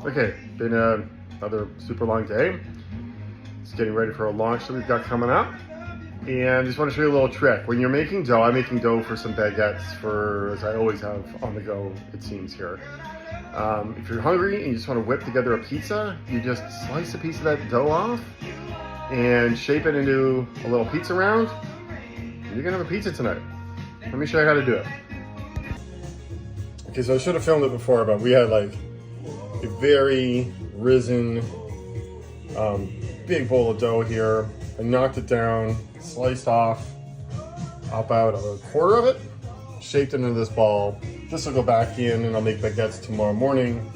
Okay, been another super long day. It's getting ready for a launch that we've got coming up. And just want to show you a little trick. When you're making dough, I'm making dough for some baguettes for, as I always have on the go, it seems here. If you're hungry and you just want to whip together a pizza, you just slice a piece of that dough off and shape it into a little pizza round. And you're gonna have a pizza tonight. Let me show you how to do it. Okay, so I should have filmed it before, but we had like a very risen big bowl of dough here. I knocked it down, sliced off about a quarter of it, shaped it into this ball. This will go back in and I'll make baguettes tomorrow morning,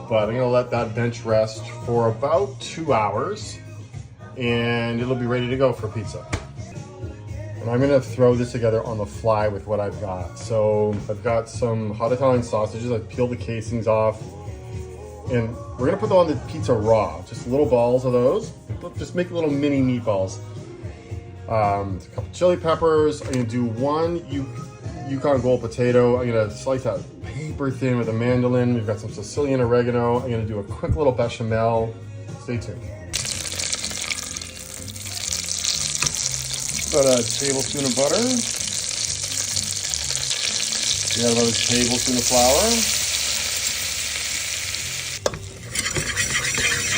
but I'm gonna let that bench rest for about 2 hours and it'll be ready to go for pizza. And I'm gonna throw this together on the fly with what I've got. So I've got some hot Italian sausages. I've peeled the casings off. And we're gonna put them on the pizza raw, just little balls of those. Just make little mini meatballs. A couple chili peppers. I'm gonna do one Yukon gold potato. I'm gonna slice that paper thin with a mandolin. We've got some Sicilian oregano. I'm gonna do a quick little bechamel. Stay tuned. About a tablespoon of butter. We got about a tablespoon of flour.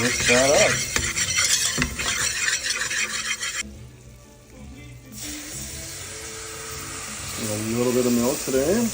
Whip that up. And a little bit of milk today.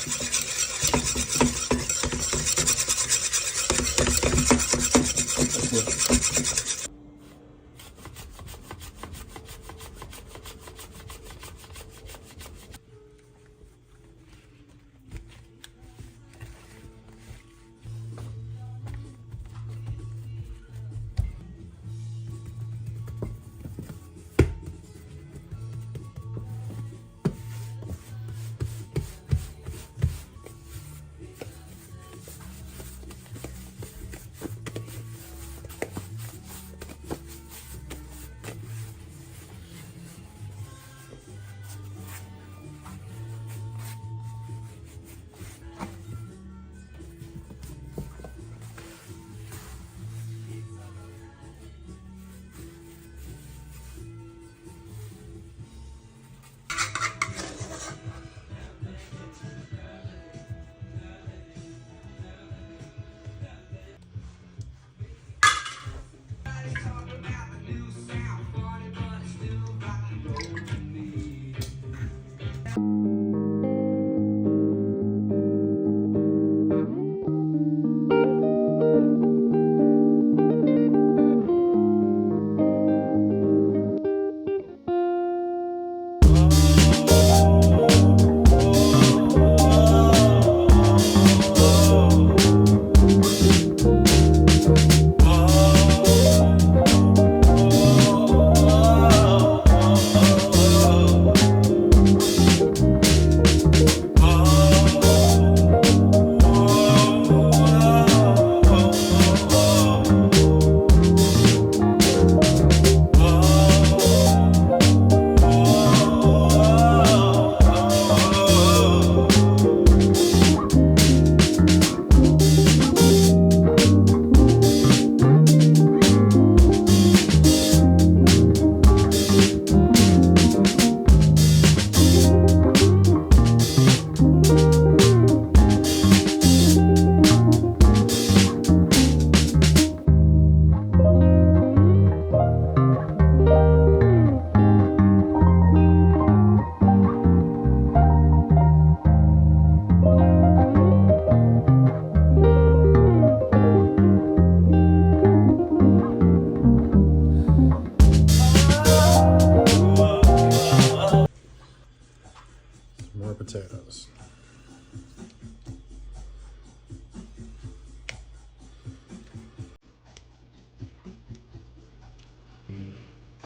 Potatoes.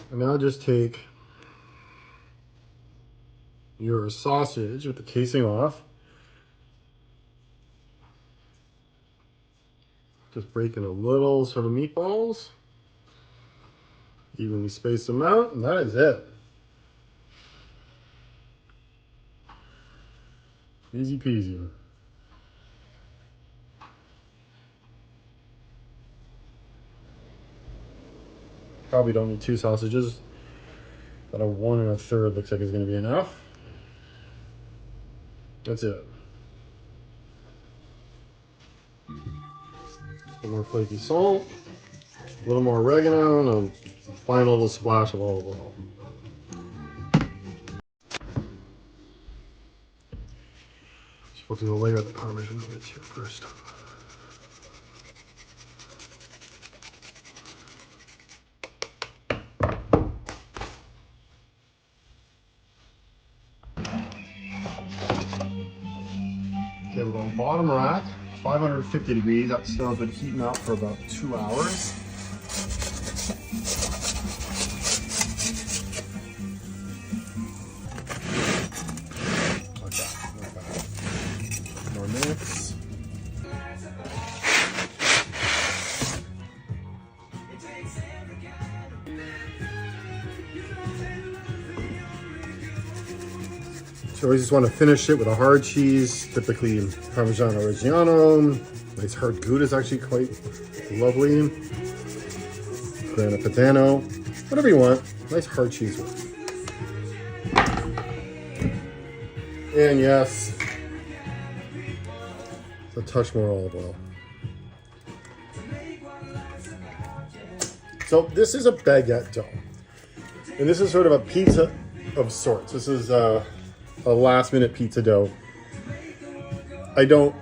And now just take your sausage with the casing off. Just break into little sort of meatballs. Evenly space them out, and that is it. Easy peasy. Probably don't need 2 sausages. About a 1 1/3 looks like it's going to be enough. That's it. A little more flaky salt, a little more oregano, and a final little splash of olive oil. So we'll do the layer of the Parmesan bits here first. Okay, we're going bottom rack, 550 degrees. That stove has been heating up for about 2 hours. Like that, not bad. More mix. So we just want to finish it with a hard cheese, typically Parmesan Reggiano. Nice hard Gouda is actually quite lovely. Grana Padano, whatever you want. Nice hard cheese one. And yes, a touch more olive oil. So this is a baguette dough. And this is sort of a pizza of sorts. This is a last minute pizza dough. I don't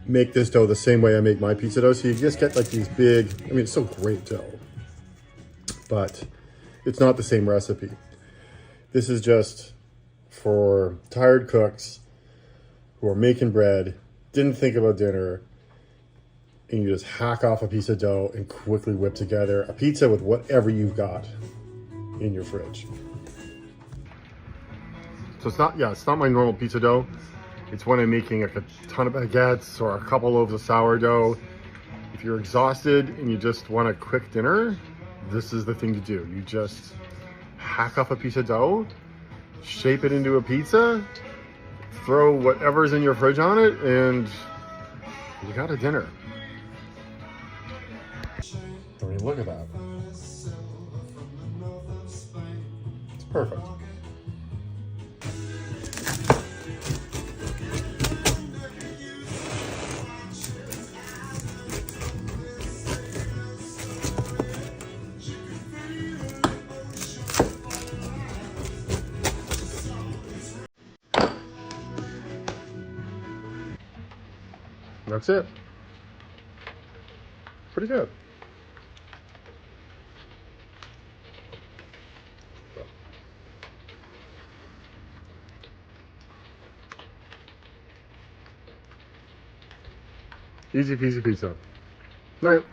make this dough the same way I make my pizza dough. So you just get like these big, I mean, it's still great dough, but it's not the same recipe. This is just for tired cooks who are making bread, didn't think about dinner, and you just hack off a piece of dough and quickly whip together a pizza with whatever you've got in your fridge. So it's not my normal pizza dough. It's when I'm making like a ton of baguettes or a couple loaves of sourdough. If you're exhausted and you just want a quick dinner, this is the thing to do. You just hack off a piece of dough, shape it into a pizza, throw whatever's in your fridge on it, and you got a dinner. I mean, look at that. It's perfect. That's it. Pretty good. Easy peasy pizza. All right.